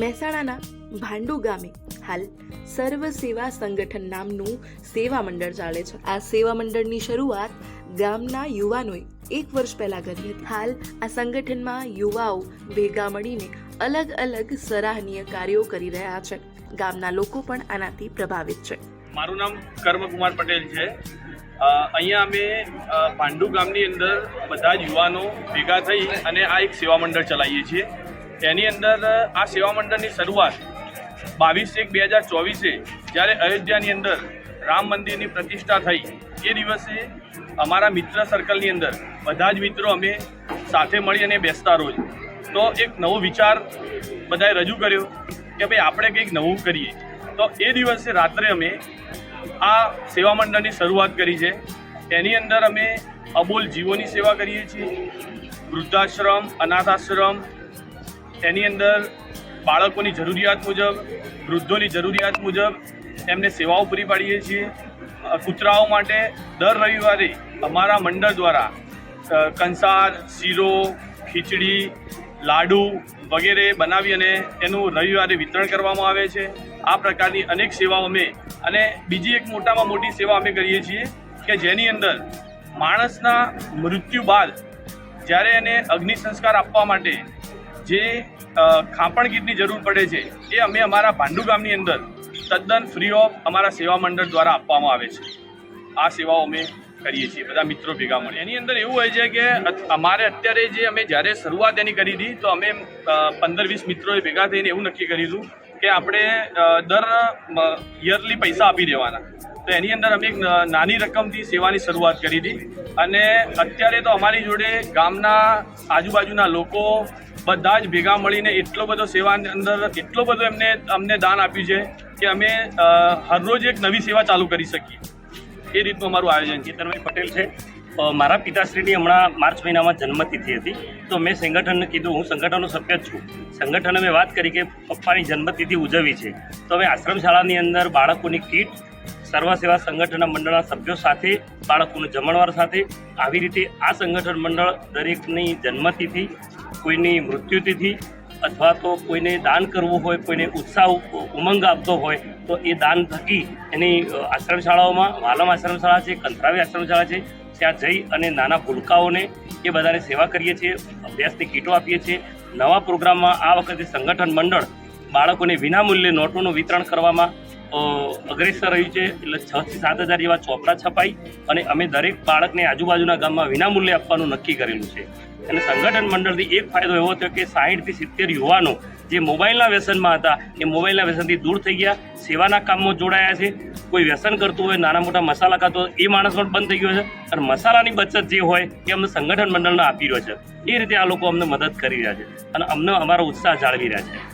મહેસાણાના ભાંડુ ગામે હાલ સર્વ સેવા સંગઠન નામનું સેવા મંડળ ચાલે છે। આ સેવા મંડળની શરૂઆત ગામના યુવાનોએ 1 વર્ષ પહેલા કરી હતી। હાલ આ સંગઠનમાં યુવાઓ ભેગા મળીને અલગ અલગ સરાહનીય કાર્યો કરી રહ્યા છે। ગામના લોકો પણ આનાથી પ્રભાવિત છે। મારું નામ કર્મકુમાર પટેલ છે। અહીંયા અમે ભાંડુ ગામની અંદર બધા જ યુવાનો ભેગા થઈ અને આ એક સેવા મંડળ ચલાવીએ છીએ। તેની અંદર આ સેવા મંડળની શરૂઆત 22/1/2024 જ્યારે અયોધ્યાની અંદર રામ મંદિરની પ્રતિષ્ઠા થઈ એ દિવસે અમારા મિત્ર સર્કલની અંદર બધા જ મિત્રો અમે સાથે મળી અને બેસતા રોજ તો એક નવો વિચાર બધાએ રજૂ કર્યો કે ભાઈ આપણે કંઈક નવું કરીએ। તો એ દિવસે રાત્રે અમે આ સેવા મંડળની શરૂઆત કરી છે। તેની અંદર અમે અબોલ જીવોની સેવા કરીએ છીએ, વૃદ્ધાશ્રમ, અનાથ આશ્રમ, તેની અંદર બાળકોની જરૂરિયાત મુજબ, વૃદ્ધોની જરૂરિયાત મુજબ એમને સેવાઓ પૂરી પાડીએ છીએ। કૂતરાઓ માટે દર રવિવારે અમારા મંડળ દ્વારા કંસાર, શીરો, ખીચડી, લાડુ વગેરે બનાવી અને એનું રવિવારે વિતરણ કરવામાં આવે છે। આ પ્રકારની અનેક સેવાઓ અમે અને બીજી એક મોટામાં મોટી સેવા અમે કરીએ છીએ કે જેની અંદર માણસના મૃત્યુ બાદ જ્યારે એને અગ્નિ સંસ્કાર આપવા માટે જે ખાપણ કીટની જરૂર પડે છે એ અમે અમારા ભાંડુ ગામની અંદર તદ્દન ફ્રી ઓફ અમારા સેવા મંડળ દ્વારા આપવામાં આવે છે। આ સેવાઓ અમે કરીએ છીએ બધા મિત્રો ભેગા મળી। એની અંદર એવું હોય છે કે અમારે અત્યારે જે અમે જ્યારે શરૂઆત એની કરી હતી તો અમે 15-20 મિત્રોએ ભેગા થઈને એવું નક્કી કર્યું હતું કે આપણે દર યરલી પૈસા આપી દેવાના। તો એની અંદર અમે એક નાની રકમથી સેવાની શરૂઆત કરી હતી અને અત્યારે તો અમારી જોડે ગામના આજુબાજુના લોકો બધા જ ભેગા મળીને એટલો બધો સેવાની અંદર એટલો બધો અમને દાન આપ્યું છે કે અમે હરરોજ એક નવી સેવા ચાલુ કરી શકીએ। એ રીતનું અમારું આયોજન છે। ચેતનભાઈ પટેલ છે। મારા પિતાશ્રીની હમણાં માર્ચ મહિનામાં જન્મતિથિ હતી તો મેં સંગઠનને કીધું, હું સંગઠનનો સભ્ય જ છું, સંગઠને મેં વાત કરી કે પપ્પાની જન્મતિથિ ઉજવવી છે તો અમે આશ્રમ શાળાની અંદર બાળકોની કીટ, સર્વ સેવા સંગઠનના મંડળના સભ્યો સાથે, બાળકોનું જમણવાર સાથે આવી રીતે આ સંગઠન મંડળ દરેકની જન્મતિથિ, કોઈની મૃત્યુતિથિ અથવા તો કોઈને દાન કરવું હોય, કોઈને ઉત્સાહ ઉમંગ આપતો હોય તો એ દાન થકી એની આશ્રમ શાળાઓમાં, વાલમ આશ્રમ શાળા છે, કંથરાવી આશ્રમ શાળા છે, ત્યાં જઈ અને નાના ભૂલકાઓને એ બધાને સેવા કરીએ છીએ, અભ્યાસની કીટો આપીએ છીએ। નવા પ્રોગ્રામમાં આ વખતે સંગઠન મંડળ બાળકોને વિનામૂલ્યે નોટોનું વિતરણ કરવામાં અગ્રેસર રહ્યું છે। એટલે 6 થી 7 હજાર જેવા ચોપડા છપાઈ અને અમે દરેક બાળકને આજુબાજુના ગામમાં વિનામૂલ્યે આપવાનું નક્કી કરેલું છે। અને સંગઠન મંડળથી એક ફાયદો એવો થયો કે 60 થી 70 યુવાનો જે મોબાઈલના વ્યસનમાં હતા એ મોબાઈલના વ્યસનથી દૂર થઈ ગયા, સેવાના કામમાં જોડાયા છે। કોઈ વ્યસન કરતું હોય, નાના મોટા મસાલા ખાતો હોય એ માણસ પણ બંધ થઈ ગયો છે અને મસાલાની બચત જે હોય એ અમને સંગઠન મંડળને આપી રહ્યો છે। એ રીતે આ લોકો અમને મદદ કરી રહ્યા છે અને અમને અમારો ઉત્સાહ જાળવી રહ્યા છે।